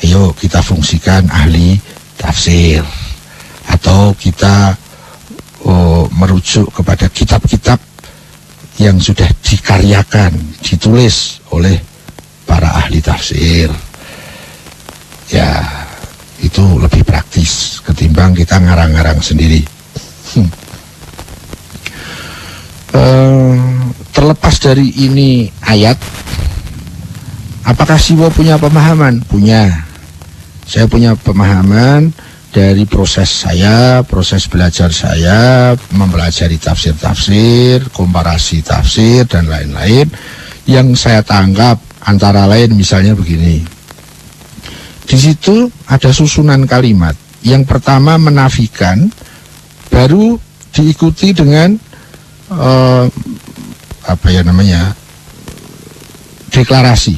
ayo kita fungsikan ahli tafsir, atau kita merujuk kepada kitab-kitab yang sudah dikaryakan, ditulis oleh para ahli tafsir. Ya, itu lebih praktis ketimbang kita ngarang-ngarang sendiri. Terlepas dari ini ayat, apakah Siwo punya pemahaman? Punya. Saya punya pemahaman dari proses saya, proses belajar saya, mempelajari tafsir-tafsir, komparasi tafsir, dan lain-lain. Yang saya tangkap antara lain misalnya begini. Di situ ada susunan kalimat. Yang pertama menafikan, baru diikuti dengan deklarasi.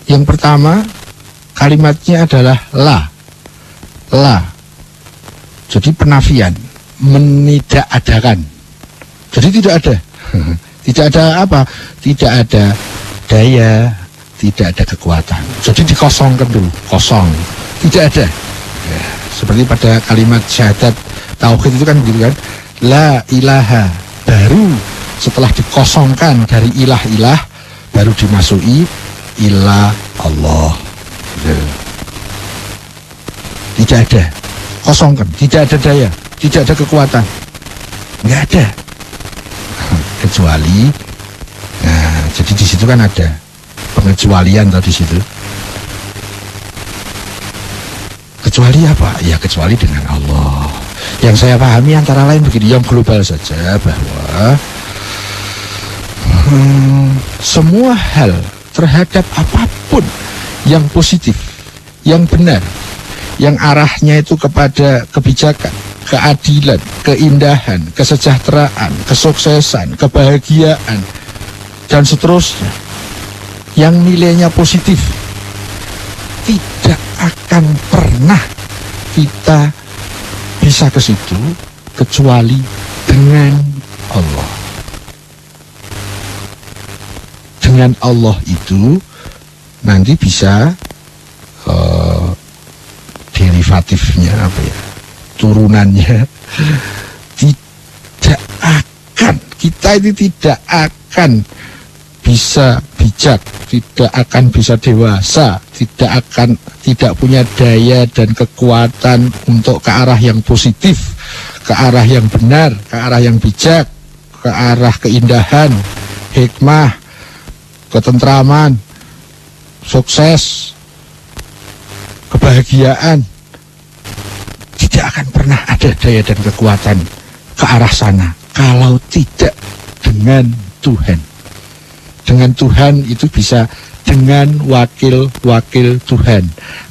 Yang pertama kalimatnya adalah la. Jadi penafian, menidakadakan. Jadi tidak ada. Tidak ada apa? Tidak ada daya, tidak ada kekuatan. Jadi dikosongkan dulu, kosong. Tidak ada. Ya, seperti pada kalimat syahadat tauhid itu kan begitu kan? La ilaha, baru setelah dikosongkan dari ilah-ilah, baru dimasuki ilah Allah. Ya. Tidak ada, kosongkan, tidak ada daya, tidak ada kekuatan, nggak ada. Kecuali, nah, jadi di situ kan ada pengecualian tadi situ. Kecuali apa? Ya kecuali dengan Allah. Yang saya pahami antara lain begini, yang global saja, bahwa semua hal terhadap apapun yang positif, yang benar, yang arahnya itu kepada kebijakan, keadilan, keindahan, kesejahteraan, kesuksesan, kebahagiaan, dan seterusnya, yang nilainya positif, tidak akan pernah kita bisa ke situ kecuali dengan Allah. Dengan Allah itu nanti bisa derivatifnya apa ya, turunannya tidak akan, kita ini tidak akan bisa bijak, tidak akan bisa dewasa, tidak punya daya dan kekuatan untuk ke arah yang positif, ke arah yang benar, ke arah yang bijak, ke arah keindahan, hikmah, ketentraman, sukses, kebahagiaan. Tidak akan pernah ada daya dan kekuatan ke arah sana kalau tidak dengan Tuhan. Dengan Tuhan itu bisa dengan wakil-wakil Tuhan,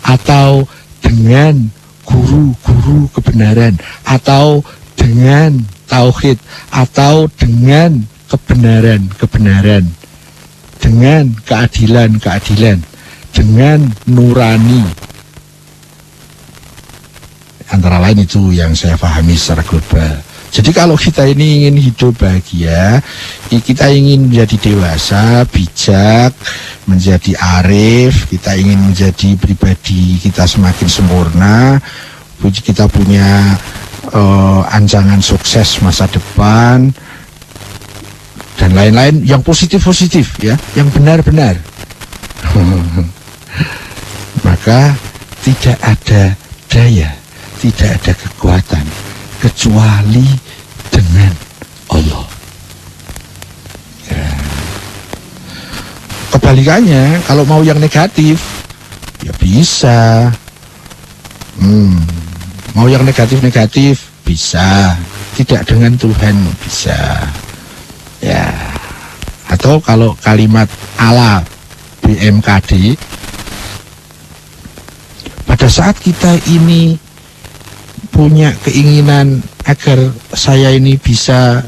atau dengan guru-guru kebenaran, atau dengan tauhid, atau dengan kebenaran-kebenaran, dengan keadilan-keadilan, dengan nurani. Antara lain itu yang saya pahami secara global. Jadi kalau kita ini ingin hidup bahagia, kita ingin menjadi dewasa, bijak, menjadi arif, kita ingin menjadi pribadi kita semakin sempurna, kita punya ancangan sukses masa depan, dan lain-lain yang positif-positif ya, yang benar-benar. Maka tidak ada daya, tidak ada kekuatan kecuali dengan Allah. Ya. Kebalikannya, kalau mau yang negatif, ya bisa. Mau yang negatif-negatif, bisa. Tidak dengan Tuhan, bisa. Ya. Atau kalau kalimat ala BMKD, pada saat kita ini punya keinginan agar saya ini bisa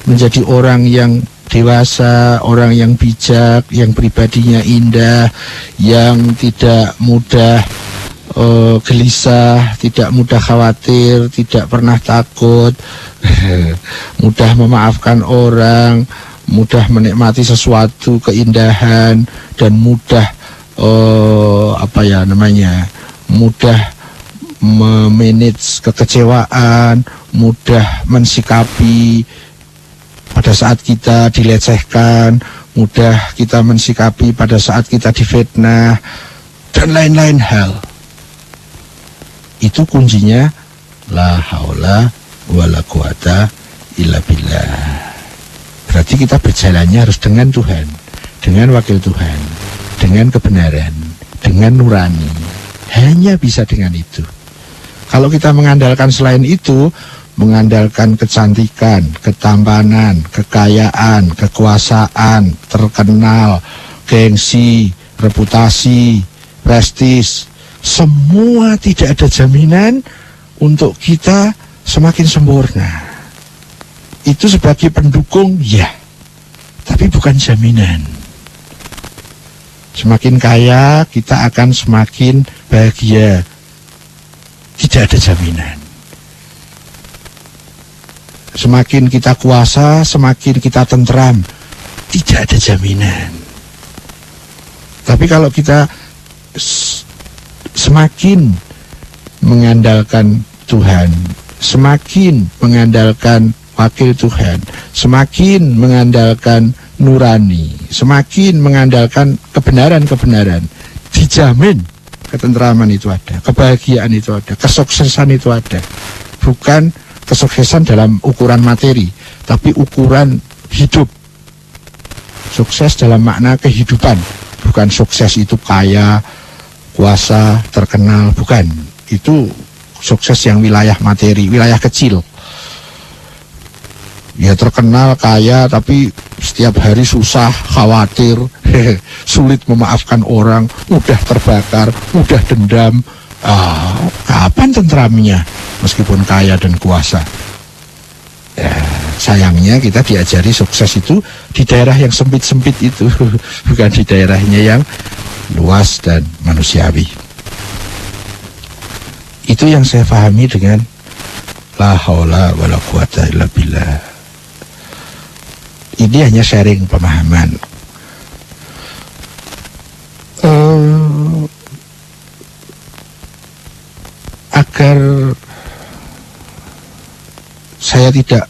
menjadi orang yang dewasa, orang yang bijak, yang pribadinya indah, yang tidak mudah gelisah, tidak mudah khawatir, tidak pernah takut, mudah memaafkan orang, mudah menikmati sesuatu keindahan, dan mudah mudah memanage kekecewaan, mudah mensikapi pada saat kita dilecehkan, mudah kita mensikapi pada saat kita difitnah, dan lain-lain hal. Itu kuncinya la haula wala quwata illa billah. Berarti kita berjalannya harus dengan Tuhan, dengan wakil Tuhan, dengan kebenaran, dengan nurani. Hanya bisa dengan itu. Kalau kita mengandalkan selain itu, mengandalkan kecantikan, ketampanan, kekayaan, kekuasaan, terkenal, gengsi, reputasi, prestis, semua tidak ada jaminan untuk kita semakin sempurna. Itu sebagai pendukung, ya, tapi bukan jaminan. Semakin kaya, kita akan semakin bahagia. Tidak ada jaminan. Semakin kita kuasa, semakin kita tentram. Tidak ada jaminan. Tapi kalau kita semakin mengandalkan Tuhan, semakin mengandalkan wakil Tuhan, semakin mengandalkan nurani, semakin mengandalkan kebenaran-kebenaran, dijamin ketentraman itu ada, kebahagiaan itu ada, kesuksesan itu ada. Bukan kesuksesan dalam ukuran materi, tapi ukuran hidup. Sukses dalam makna kehidupan, bukan sukses itu kaya, kuasa, terkenal, bukan. Itu sukses yang wilayah materi, wilayah kecil. Ya terkenal, kaya, tapi setiap hari susah, khawatir, sulit memaafkan orang, mudah terbakar, mudah dendam. Kapan tentramnya meskipun kaya dan kuasa? Ya, sayangnya kita diajari sukses itu di daerah yang sempit-sempit itu, bukan di daerahnya yang luas dan manusiawi. Itu yang saya pahami dengan la haula wala quwata illa billah. Ini hanya sharing pemahaman. Agar saya tidak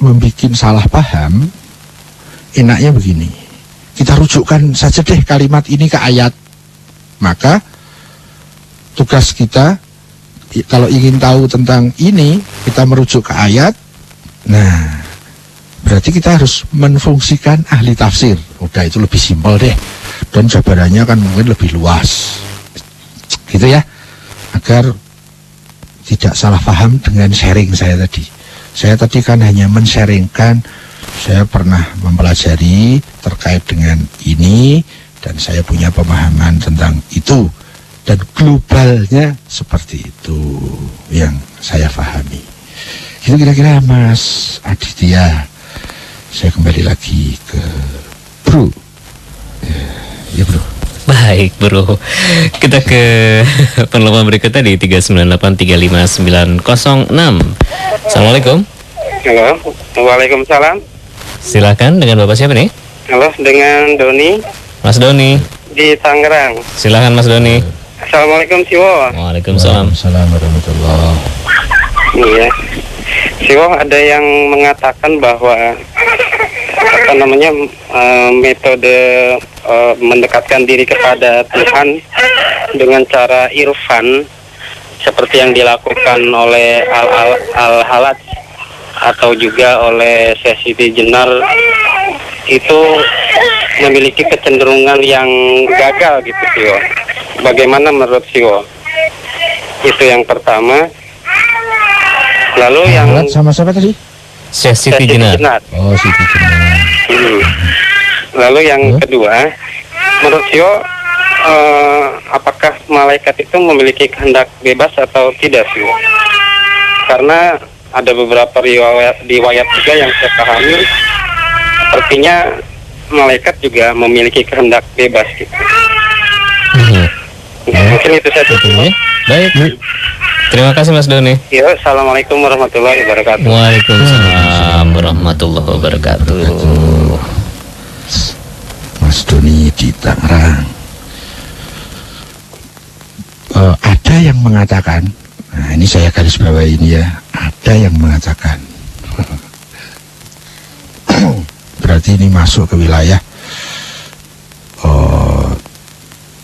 membuat salah paham, enaknya begini, kita rujukkan saja deh kalimat ini ke ayat. Maka tugas kita, kalau ingin tahu tentang ini, kita merujuk ke ayat. Nah, berarti kita harus menfungsikan ahli tafsir. Udah, itu lebih simpel deh, dan jabarannya kan mungkin lebih luas, gitu ya, agar tidak salah paham dengan sharing saya tadi. Saya tadi kan hanya men-sharingkan, saya pernah mempelajari terkait dengan ini, dan saya punya pemahaman tentang itu, dan globalnya seperti itu yang saya pahami. Itu kira-kira Mas Aditya. Saya kembali lagi ke Bro. Ya Bro. Baik Bro, kita ke penelpon berikutnya di 3983596. Assalamualaikum. Halo, waalaikumsalam. Silakan, dengan Bapak siapa nih? Halo, dengan Doni. Mas Doni Di Tangerang. Silakan Mas Doni. Assalamualaikum Siwo. Waalaikumsalam. Assalamualaikum warahmatullahi. Iya, Siwo, ada yang mengatakan bahwa metode mendekatkan diri kepada Tuhan dengan cara irfan seperti yang dilakukan oleh Al-Halaj atau juga oleh Syekh Siti Jenar itu memiliki kecenderungan yang gagal gitu Siwo. Bagaimana menurut Siwo? Itu yang pertama. Lalu yang sama siapa tadi? Syekh Siti Jenar. Oh, Siti Jenar. Lalu yang kedua, menurut Siwo, apakah malaikat itu memiliki kehendak bebas atau tidak Siwo? Karena ada beberapa riwayat juga yang saya pahami, artinya malaikat juga memiliki kehendak bebas gitu. Mungkin itu saja. Baik. Terima kasih Mas Doni. Ya, assalamualaikum warahmatullahi wabarakatuh. Waalaikumsalam warahmatullahi wabarakatuh. Mas Doni di Tangerang. Ada yang mengatakan, nah ini saya garis bawahi ini ya, ada yang mengatakan, berarti ini masuk ke wilayah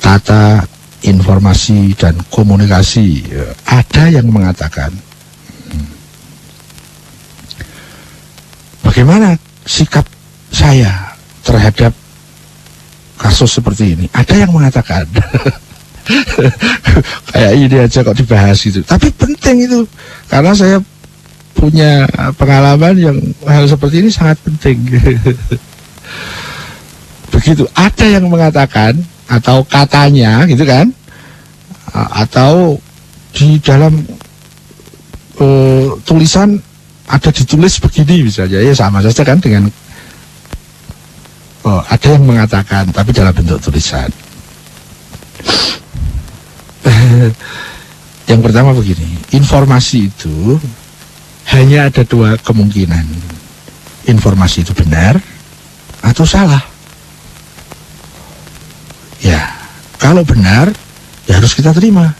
tata informasi dan komunikasi. Ada yang mengatakan, bagaimana sikap saya terhadap kasus seperti ini? Ada yang mengatakan kayak ini aja kok dibahas gitu. Tapi penting itu, karena saya punya pengalaman yang hal seperti ini sangat penting. Begitu, ada yang mengatakan atau katanya gitu kan, atau di dalam tulisan ada ditulis begini misalnya, ya sama saja kan dengan ada yang mengatakan tapi dalam bentuk tulisan. Yang pertama begini, informasi itu hanya ada dua kemungkinan. Informasi itu benar atau salah. Ya, kalau benar ya harus kita terima,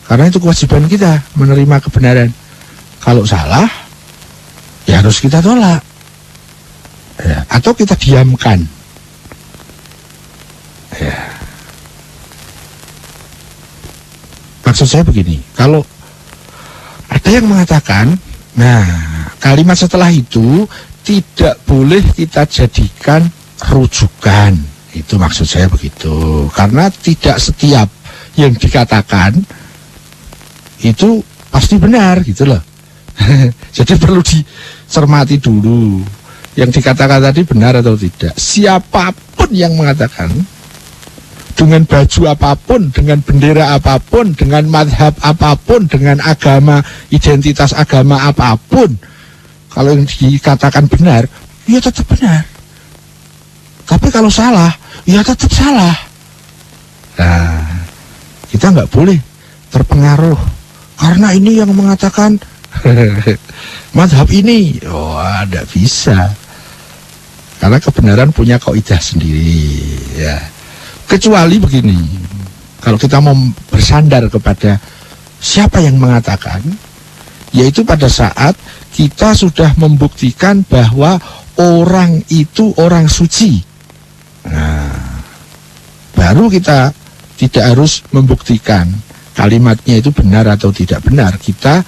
karena itu kewajiban kita menerima kebenaran. Kalau salah ya harus kita tolak ya, atau kita diamkan ya. Maksud saya begini, kalau ada yang mengatakan, nah kalimat setelah itu tidak boleh kita jadikan rujukan. Itu maksud saya begitu. Karena tidak setiap yang dikatakan itu pasti benar gitu loh. Jadi perlu dicermati dulu. yang dikatakan tadi benar atau tidak. Siapapun yang mengatakan, dengan baju apapun, dengan bendera apapun, dengan madhab apapun, dengan agama, identitas agama apapun, kalau yang dikatakan benar, ya tetap benar. Tapi kalau salah, ya tetap salah. Nah, kita nggak boleh terpengaruh karena ini yang mengatakan madhab ini. Oh, tidak bisa. Karena kebenaran punya kaidah sendiri, ya. Kecuali begini, kalau kita mau bersandar kepada siapa yang mengatakan, yaitu pada saat kita sudah membuktikan bahwa orang itu orang suci. Nah, baru kita tidak harus membuktikan kalimatnya itu benar atau tidak benar. Kita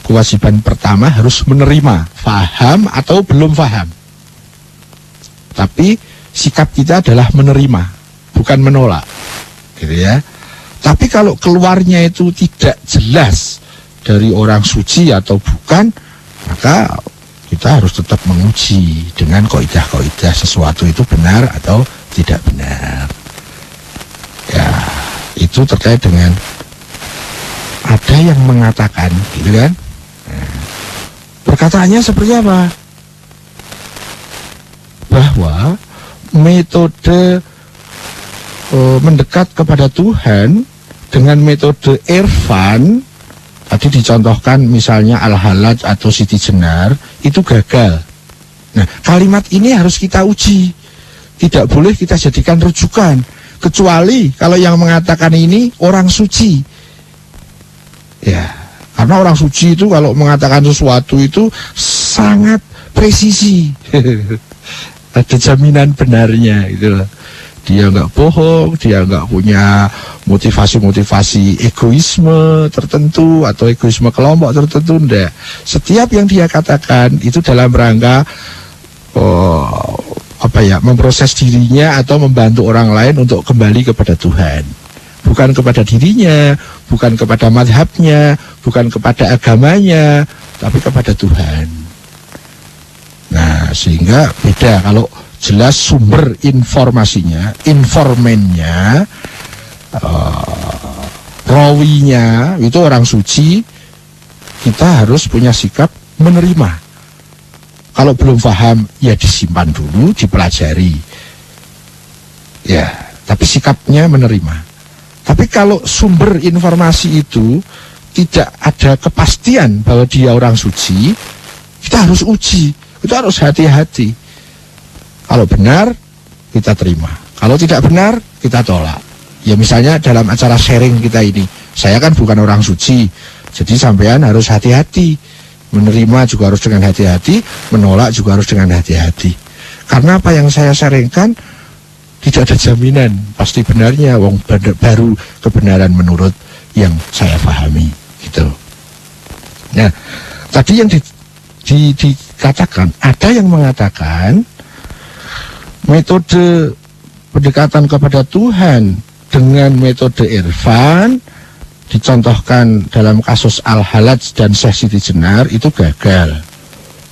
kewajiban pertama harus menerima, faham atau belum faham. Tapi sikap kita adalah menerima, bukan menolak, gitu ya. Tapi kalau keluarnya itu tidak jelas dari orang suci atau bukan, maka kita harus tetap menguji dengan kaidah-kaidah sesuatu itu benar atau tidak benar. Ya, itu terkait dengan ada yang mengatakan, gitu kan? Nah, perkataannya seperti apa? Bahwa metode mendekat kepada Tuhan dengan metode irfan, tadi dicontohkan misalnya Al-Halaj atau Siti Jenar, itu gagal. Nah, kalimat ini harus kita uji, tidak boleh kita jadikan rujukan, kecuali kalau yang mengatakan ini orang suci. Ya, karena orang suci itu kalau mengatakan sesuatu itu sangat presisi. Ada jaminan benarnya, gitu loh. Dia nggak bohong, dia nggak punya motivasi-motivasi egoisme tertentu atau egoisme kelompok tertentu, enggak. Setiap yang dia katakan itu dalam rangka memproses dirinya atau membantu orang lain untuk kembali kepada Tuhan, bukan kepada dirinya, bukan kepada madhabnya, bukan kepada agamanya, tapi kepada Tuhan. Nah, sehingga beda kalau jelas sumber informasinya, informannya, rawinya itu orang suci, kita harus punya sikap menerima. Kalau belum paham, ya disimpan dulu, dipelajari. Ya, tapi sikapnya menerima. Tapi kalau sumber informasi itu tidak ada kepastian bahwa dia orang suci, kita harus uji, kita harus hati-hati. Kalau benar, kita terima. Kalau tidak benar, kita tolak. Ya misalnya dalam acara sharing kita ini, saya kan bukan orang suci, jadi sampean harus hati-hati. Menerima juga harus dengan hati-hati, menolak juga harus dengan hati-hati. Karena apa yang saya sharingkan, tidak ada jaminan pasti benarnya, wong baru kebenaran menurut yang saya pahami. Gitu. Nah, tadi yang dikatakan, ada yang mengatakan, metode pendekatan kepada Tuhan dengan metode irfan dicontohkan dalam kasus Al-Halaj dan Syekh Siti Jenar itu gagal.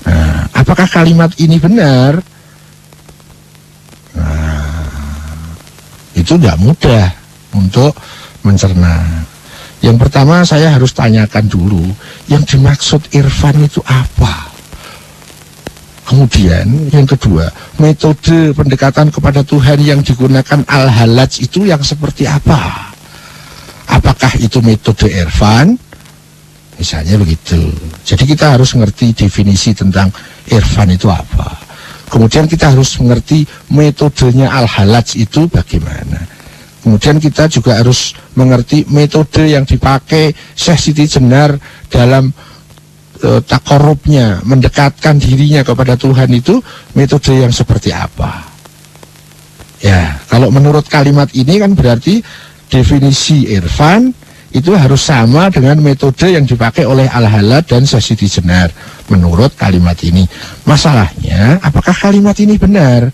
Nah, apakah kalimat ini benar? Nah, itu tidak mudah untuk mencerna. Yang pertama saya harus tanyakan dulu, yang dimaksud irfan itu apa? Kemudian yang kedua, metode pendekatan kepada Tuhan yang digunakan Al-Halaj itu yang seperti apa? Apakah itu metode irfan? Misalnya begitu. Jadi kita harus mengerti definisi tentang irfan itu apa. Kemudian kita harus mengerti metodenya Al-Halaj itu bagaimana. Kemudian kita juga harus mengerti metode yang dipakai Syekh Siti Jenar dalam takorubnya, mendekatkan dirinya kepada Tuhan itu metode yang seperti apa. Ya, kalau menurut kalimat ini kan berarti definisi irfan itu harus sama dengan metode yang dipakai oleh Al-Halaj dan Syekh Siti Jenar menurut kalimat ini. Masalahnya, apakah kalimat ini benar?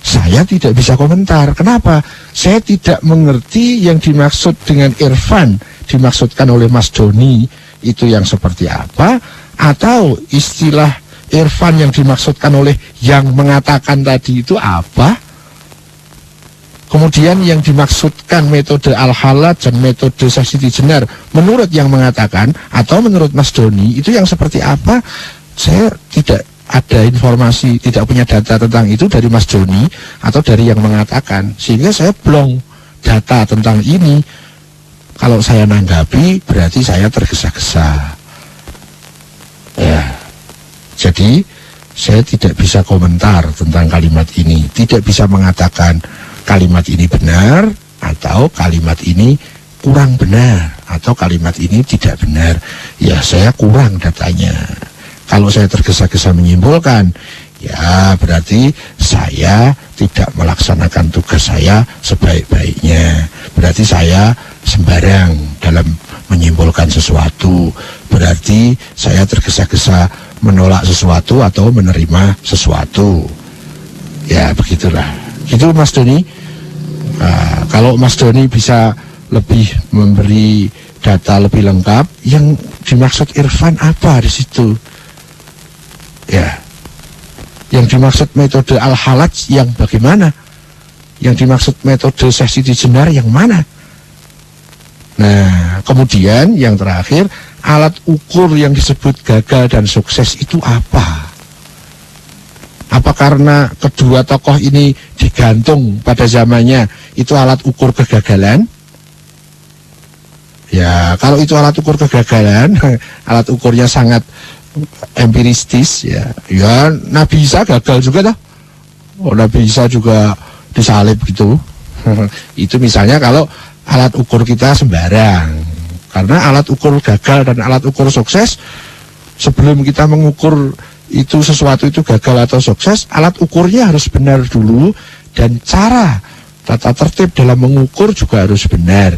Saya tidak bisa komentar. Kenapa? Saya tidak mengerti yang dimaksud dengan irfan dimaksudkan oleh Mas Doni itu yang seperti apa, Atau istilah irfan yang dimaksudkan oleh yang mengatakan tadi itu apa? Kemudian yang dimaksudkan metode Al-Halaj dan metode Syekh Siti Jenar menurut yang mengatakan atau menurut Mas Doni itu yang seperti apa? Saya tidak ada informasi, tidak punya data tentang itu dari Mas Doni atau dari yang mengatakan, sehingga saya blong data tentang ini. Kalau saya nanggapi berarti saya tergesa-gesa. Ya. Jadi saya tidak bisa komentar tentang kalimat ini, tidak bisa mengatakan kalimat ini benar atau kalimat ini kurang benar atau kalimat ini tidak benar. Ya, saya kurang datanya. Kalau saya tergesa-gesa menyimpulkan, ya berarti saya tidak melaksanakan tugas saya sebaik-baiknya. Berarti saya sembarang dalam menyimpulkan sesuatu. Berarti saya tergesa-gesa menolak sesuatu atau menerima sesuatu. Ya, begitulah. Gitu Mas Doni. Nah, kalau Mas Doni bisa lebih memberi data lebih lengkap, yang dimaksud irfan apa di situ? Ya, yang dimaksud metode Al-Halaj yang bagaimana? Yang dimaksud metode Syekh Siti Jenar yang mana? Nah, kemudian yang terakhir, alat ukur yang disebut gagal dan sukses itu apa? Apa karena kedua tokoh ini digantung pada zamannya itu alat ukur kegagalan? Ya, kalau itu alat ukur kegagalan, alat ukurnya sangat empiristis, ya Nabi Isa gagal juga dah. Oh, Nabi Isa juga disalib gitu. Itu misalnya kalau alat ukur kita sembarang. Karena alat ukur gagal dan alat ukur sukses, sebelum kita mengukur itu sesuatu itu gagal atau sukses, alat ukurnya harus benar dulu, dan cara tata tertib dalam mengukur juga harus benar.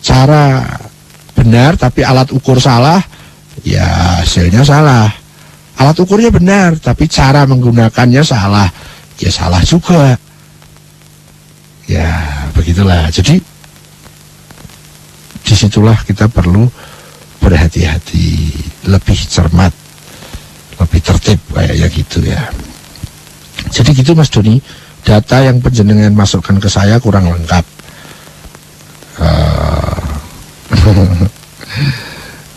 Cara benar tapi alat ukur salah, ya hasilnya salah. Alat ukurnya benar tapi cara menggunakannya salah, ya salah juga. Ya begitulah. Jadi disitulah kita perlu berhati-hati, lebih cermat, lebih tertib kayak gitu ya. Jadi gitu Mas Doni, data yang penjenengan masukkan ke saya kurang lengkap.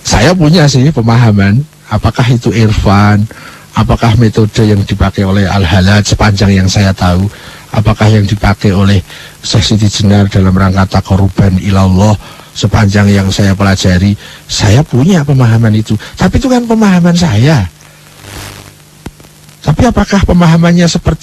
Saya punya sih pemahaman, apakah itu irfan, apakah metode yang dipakai oleh Al-Halaj sepanjang yang saya tahu, apakah yang dipakai oleh Syekh Siti Jenar dalam rangka taqarruban ilallah sepanjang yang saya pelajari, saya punya pemahaman itu. Tapi itu kan pemahaman saya. Tapi apakah pemahamannya seperti